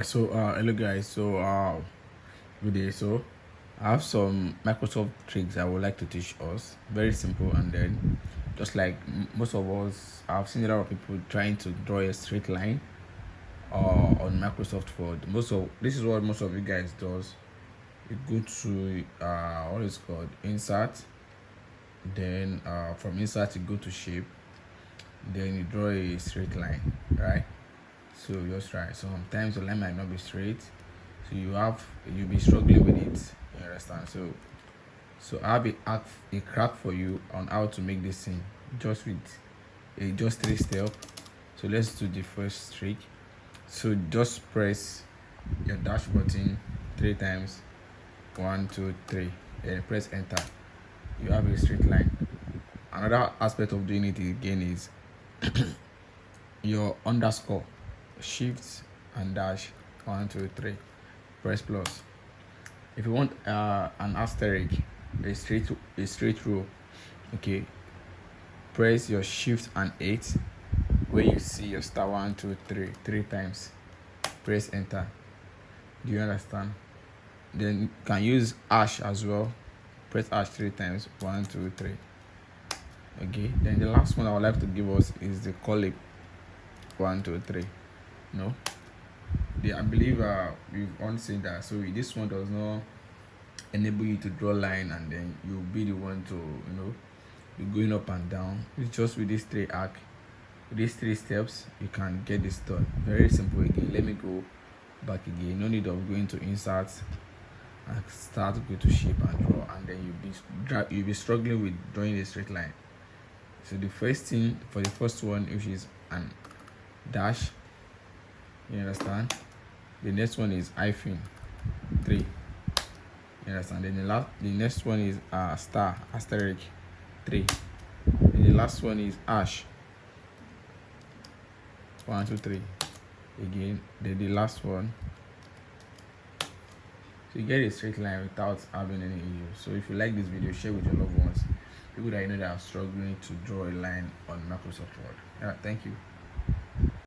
Hello guys. Good day. I have some Microsoft tricks I would like to teach us. Very simple, and then just like most of us, I've seen a lot of people trying to draw a straight line on Microsoft Word. Most of this is what most of you guys does. You go to what is called insert, then from insert you go to shape, then you draw a straight line, right? So just try. Sometimes the line might not be straight, so you'll be struggling with it. You understand? So I have a crack for you on how to make this thing just with just 3 steps. So let's do the first trick. So just press your dash button 3 times. 1, 2, 3. Then press enter. You have a straight line. Another aspect of doing it again is your underscore, shift and dash 1, 2, 3. Press plus. If you want an asterisk, a straight row, okay, press your shift and 8 where you see your star 1, 2, 3 3 times. Press enter. Do you understand? Then you can use hash as well. Press hash 3 times. 1, 2, 3. Okay, then the last one I would like to give us is the column 1, 2, 3. No, I believe we've all seen that. So this one does not enable you to draw line and then you'll be the one to be going up and down. It's just with these 3 steps you can get this done. Very simple. Again, let me go back again. No need of going to insert and start go to shape and draw, and then you'll be struggling with drawing a straight line. So the first thing for the first one, which is an dash, you understand? The next one is hyphen 3, you understand? Then the next one is star asterisk 3. And the last one is hash 1, 2, 3 again. Then the last one. So you get a straight line without having any issues. So if you like this video, share with your loved ones, people that you know that are struggling to draw a line on Microsoft Word. Yeah, thank you.